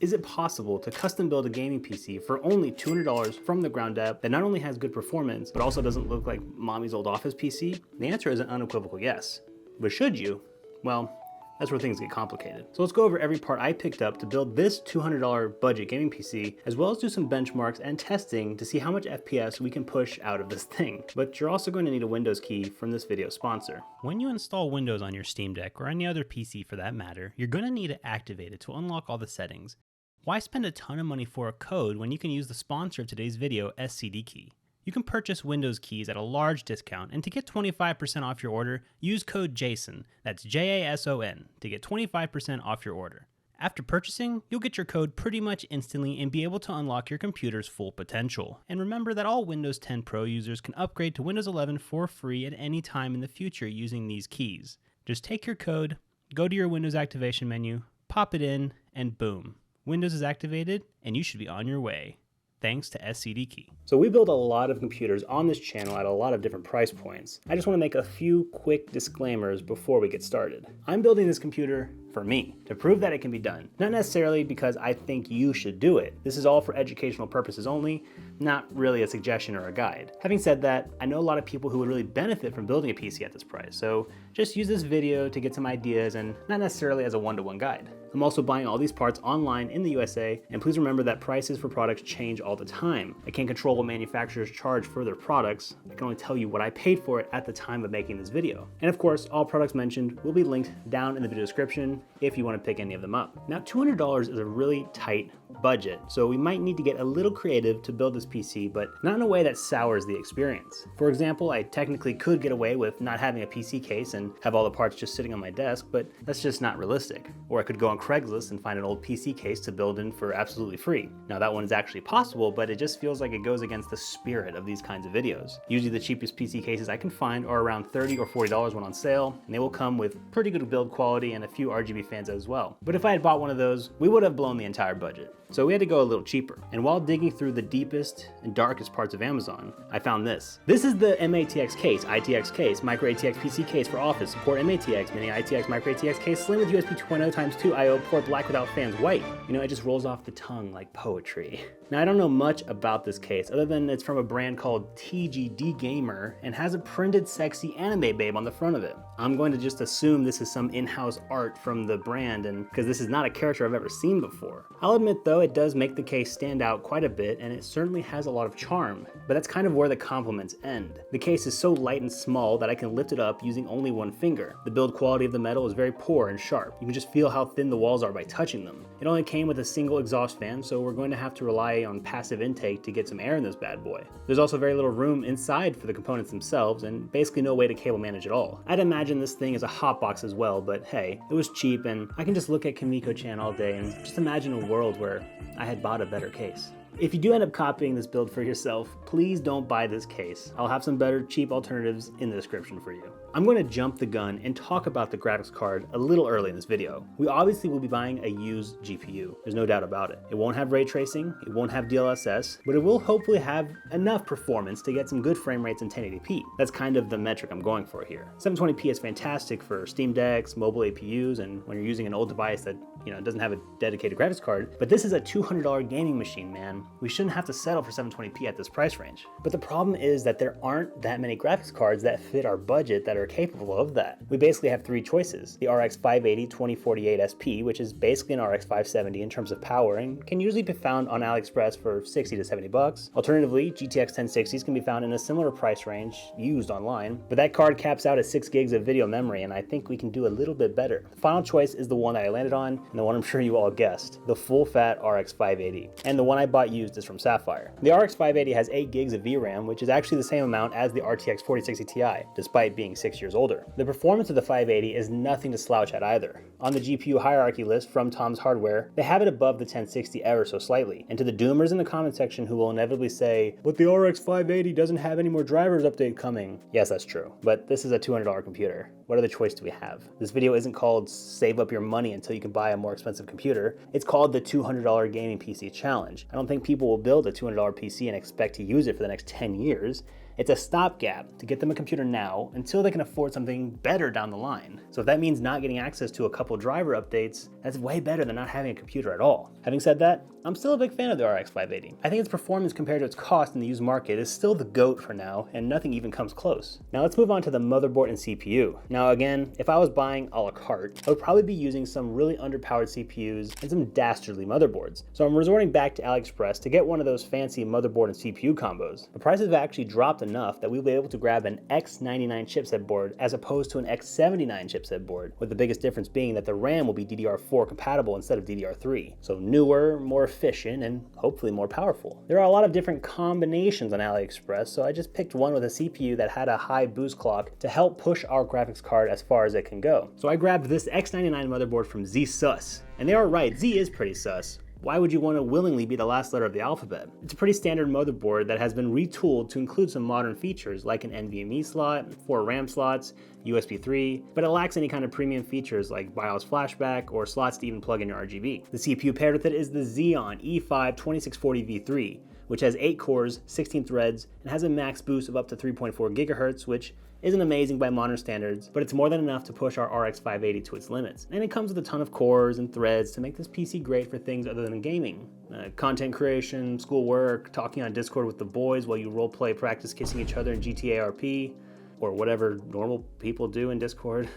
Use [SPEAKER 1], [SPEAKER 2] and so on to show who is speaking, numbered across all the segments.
[SPEAKER 1] Is it possible to custom build a gaming PC for only $200 from the ground up that not only has good performance, but also doesn't look like mommy's old office PC? The answer is an unequivocal yes. But should you? Well, that's where things get complicated. So let's go over every part I picked up to build this $200 budget gaming PC, as well as do some benchmarks and testing to see how much FPS we can push out of this thing. But you're also going to need a Windows key from this video sponsor. When you install Windows on your Steam Deck, or any other PC for that matter, you're going to need it activated to unlock all the settings. Why spend a ton of money for a code when you can use the sponsor of today's video, SCD Key? You can purchase Windows keys at a large discount, and to get 25% off your order, use code JASON, that's JASON, to get 25% off your order. After purchasing, you'll get your code pretty much instantly and be able to unlock your computer's full potential. And remember that all Windows 10 Pro users can upgrade to Windows 11 for free at any time in the future using these keys. Just take your code, go to your Windows activation menu, pop it in, and boom. Windows is activated, and you should be on your way. Thanks to SCD Key. So we build a lot of computers on this channel at a lot of different price points. I just want to make a few quick disclaimers before we get started. I'm building this computer for me, to prove that it can be done. Not necessarily because I think you should do it. This is all for educational purposes only, not really a suggestion or a guide. Having said that, I know a lot of people who would really benefit from building a PC at this price, so just use this video to get some ideas and not necessarily as a one-to-one guide. I'm also buying all these parts online in the USA, and please remember that prices for products change all the time. I can't control what manufacturers charge for their products. I can only tell you what I paid for it at the time of making this video. And of course, all products mentioned will be linked down in the video description if you want to pick any of them up. Now, $200 is a really tight budget, so we might need to get a little creative to build this PC, but not in a way that sours the experience. For example, I technically could get away with not having a PC case and have all the parts just sitting on my desk, but that's just not realistic. Or I could go on Craigslist and find an old PC case to build in for absolutely free. Now that one is actually possible, but it just feels like it goes against the spirit of these kinds of videos. Usually the cheapest PC cases I can find are around $30 or $40 when on sale, and they will come with pretty good build quality and a few RGB fans as well. But if I had bought one of those, we would have blown the entire budget. So we had to go a little cheaper. And while digging through the deepest and darkest parts of Amazon, I found this. This is the MATX case, ITX case, micro ATX PC case for office, support MATX, mini ITX, micro ATX case, slim with USB 2.0 x 2 IO port, black without fans, white. You know, it just rolls off the tongue like poetry. Now, I don't know much about this case other than it's from a brand called TGD Gamer and has a printed sexy anime babe on the front of it. I'm going to just assume this is some in-house art from the brand, and because this is not a character I've ever seen before. I'll admit though, it does make the case stand out quite a bit, and it certainly has a lot of charm, but that's kind of where the compliments end. The case is so light and small that I can lift it up using only one finger. The build quality of the metal is very poor and sharp. You can just feel how thin the walls are by touching them. It only came with a single exhaust fan, so we're going to have to rely on passive intake to get some air in this bad boy. There's also very little room inside for the components themselves, and basically no way to cable manage at all. I'd imagine this thing is a hotbox as well, but hey, it was cheap, and I can just look at Kamiko-chan all day and just imagine a world where I had bought a better case. If you do end up copying this build for yourself, please don't buy this case. I'll have some better cheap alternatives in the description for you. I'm going to jump the gun and talk about the graphics card a little early in this video. We obviously will be buying a used GPU. There's no doubt about it. It won't have ray tracing, it won't have DLSS, but it will hopefully have enough performance to get some good frame rates in 1080p. That's kind of the metric I'm going for here. 720p is fantastic for Steam Decks, mobile APUs, and when you're using an old device that doesn't have a dedicated graphics card, but this is a $200 gaming machine, man. We shouldn't have to settle for 720p at this price range. But the problem is that there aren't that many graphics cards that fit our budget that are capable of that. We basically have three choices. The RX 580 2048 SP, which is basically an RX 570 in terms of power and can usually be found on AliExpress for 60 to 70 bucks. Alternatively, GTX 1060s can be found in a similar price range used online, but that card caps out at 6 gigs of video memory, and I think we can do a little bit better. The final choice is the one that I landed on, and the one I'm sure you all guessed, the full-fat RX 580. And the one I bought used is from Sapphire. The RX 580 has 8 gigs of VRAM, which is actually the same amount as the RTX 4060 Ti, despite being 6 years older. The performance of the 580 is nothing to slouch at either. On the GPU hierarchy list from Tom's Hardware, they have it above the 1060 ever so slightly. And to the doomers in the comment section who will inevitably say, but the RX 580 doesn't have any more drivers update coming. Yes, that's true, but this is a $200 computer. What other choice do we have? This video isn't called save up your money until you can buy a more expensive computer. It's called the $200 gaming PC challenge. I don't think people will build a $200 PC and expect to use it for the next 10 years. It's a stopgap to get them a computer now until they can afford something better down the line. So if that means not getting access to a couple driver updates, that's way better than not having a computer at all. Having said that, I'm still a big fan of the RX 580. I think its performance compared to its cost in the used market is still the GOAT for now, and nothing even comes close. Now let's move on to the motherboard and CPU. Now again, if I was buying a la carte, I would probably be using some really underpowered CPUs and some dastardly motherboards. So I'm resorting back to AliExpress to get one of those fancy motherboard and CPU combos. The prices have actually dropped enough that we'll be able to grab an X99 chipset board as opposed to an X79 chipset board, with the biggest difference being that the RAM will be DDR4 compatible instead of DDR3. So newer, more efficient, and hopefully more powerful. There are a lot of different combinations on AliExpress, so I just picked one with a CPU that had a high boost clock to help push our graphics card as far as it can go. So I grabbed this X99 motherboard from ZSUS, and they are right, Z is pretty sus. Why would you want to willingly be the last letter of the alphabet? It's a pretty standard motherboard that has been retooled to include some modern features like an NVMe slot, 4 RAM slots, USB 3, but it lacks any kind of premium features like BIOS flashback or slots to even plug in your RGB. The CPU paired with it is the Xeon E5 2640V3, which has 8 cores, 16 threads, and has a max boost of up to 3.4 GHz, which isn't amazing by modern standards, but it's more than enough to push our RX 580 to its limits. And it comes with a ton of cores and threads to make this PC great for things other than gaming. Content creation, schoolwork, talking on Discord with the boys while you roleplay practice kissing each other in GTA RP, or whatever normal people do in Discord.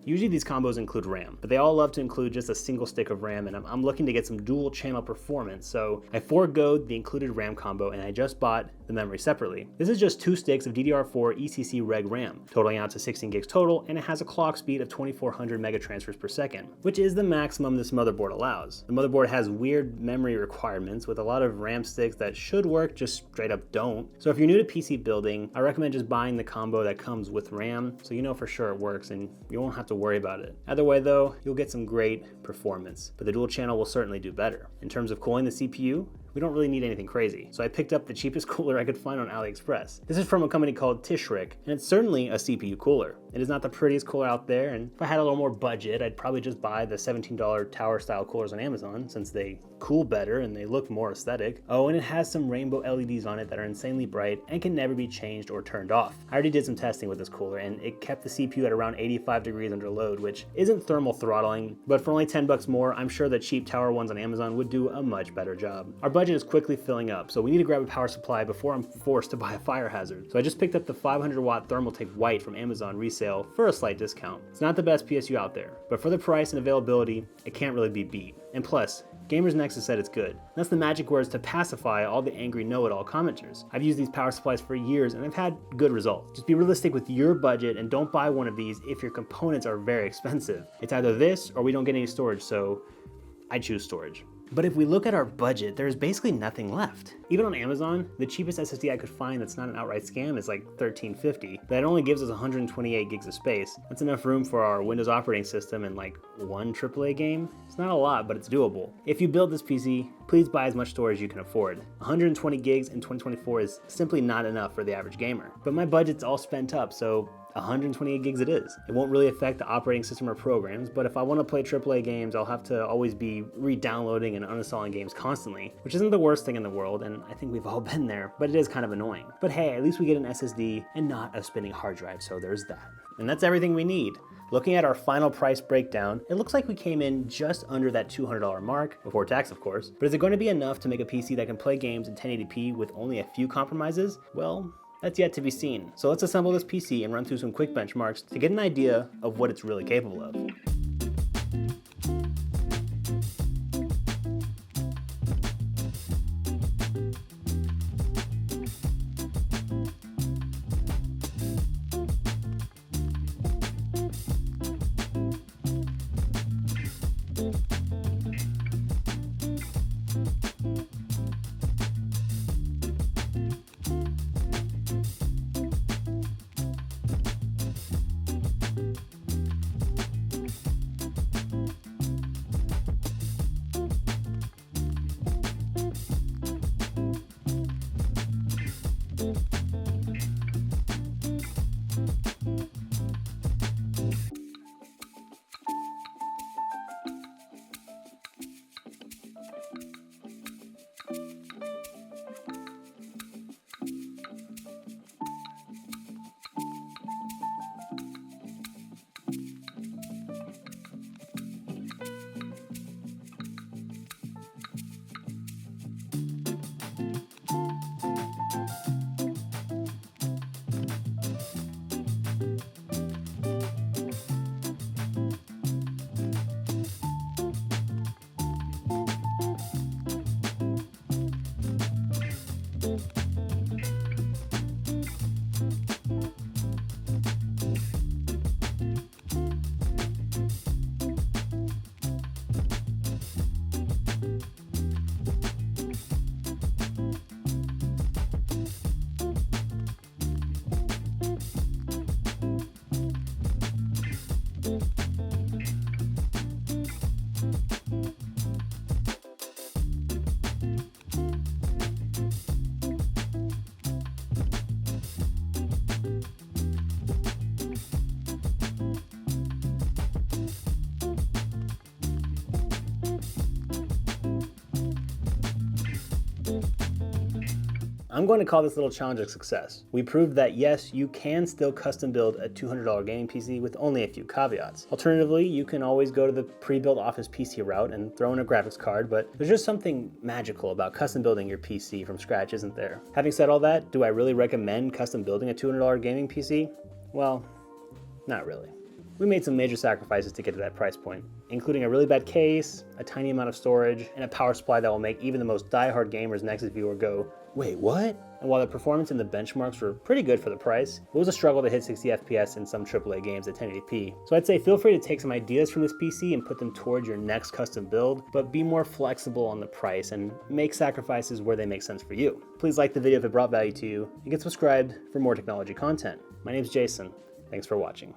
[SPEAKER 1] Usually these combos include RAM, but they all love to include just a single stick of RAM, and I'm looking to get some dual channel performance, so I foregoed the included RAM combo and I just bought the memory separately. This is just 2 sticks of DDR4 ECC Reg RAM, totaling out to 16 gigs total, and it has a clock speed of 2400 megatransfers per second, which is the maximum this motherboard allows. The motherboard has weird memory requirements with a lot of RAM sticks that should work, just straight up don't. So if you're new to PC building, I recommend just buying the combo that comes with RAM, so you know for sure it works and you won't have to worry about it. Either way though, you'll get some great performance, but the dual channel will certainly do better. In terms of cooling the CPU, we don't really need anything crazy, so I picked up the cheapest cooler I could find on AliExpress. This is from a company called Tishrik, and it's certainly a CPU cooler. It is not the prettiest cooler out there, and if I had a little more budget, I'd probably just buy the $17 tower style coolers on Amazon, since they cool better and they look more aesthetic. Oh, and it has some rainbow LEDs on it that are insanely bright and can never be changed or turned off. I already did some testing with this cooler, and it kept the CPU at around 85 degrees under load, which isn't thermal throttling, but for only 10 bucks more, I'm sure the cheap tower ones on Amazon would do a much better job. Our budget is quickly filling up, so we need to grab a power supply before I'm forced to buy a fire hazard. So I just picked up the 500 watt Thermaltake White from Amazon resale for a slight discount. It's not the best PSU out there, but for the price and availability, it can't really be beat. And plus, Gamers Nexus said it's good. That's the magic words to pacify all the angry know-it-all commenters. I've used these power supplies for years and I've had good results. Just be realistic with your budget and don't buy one of these if your components are very expensive. It's either this or we don't get any storage, so I choose storage. But if we look at our budget, there's basically nothing left. Even on Amazon, the cheapest SSD I could find that's not an outright scam is like $13.50, but it only gives us 128 gigs of space. That's enough room for our Windows operating system and like one AAA game. It's not a lot, but it's doable. If you build this PC, please buy as much storage as you can afford. 120 gigs in 2024 is simply not enough for the average gamer. But my budget's all spent up, so 128 gigs it is. It won't really affect the operating system or programs, but if I want to play AAA games, I'll have to always be re-downloading and uninstalling games constantly, which isn't the worst thing in the world, and I think we've all been there, but it is kind of annoying. But hey, at least we get an SSD and not a spinning hard drive, so there's that. And that's everything we need. Looking at our final price breakdown, it looks like we came in just under that $200 mark, before tax of course, but is it going to be enough to make a PC that can play games in 1080p with only a few compromises? Well, that's yet to be seen. So let's assemble this PC and run through some quick benchmarks to get an idea of what it's really capable of. I'm going to call this little challenge a success. We proved that yes, you can still custom build a $200 gaming PC with only a few caveats. Alternatively, you can always go to the pre-built Office PC route and throw in a graphics card, but there's just something magical about custom building your PC from scratch, isn't there? Having said all that, do I really recommend custom building a $200 gaming PC? Well, not really. We made some major sacrifices to get to that price point, including a really bad case, a tiny amount of storage, and a power supply that will make even the most die-hard gamer's Nexus viewer go, wait, what? And while the performance and the benchmarks were pretty good for the price, it was a struggle to hit 60 FPS in some AAA games at 1080p. So I'd say feel free to take some ideas from this PC and put them towards your next custom build, but be more flexible on the price and make sacrifices where they make sense for you. Please like the video if it brought value to you, and get subscribed for more technology content. My name's Jason. Thanks for watching.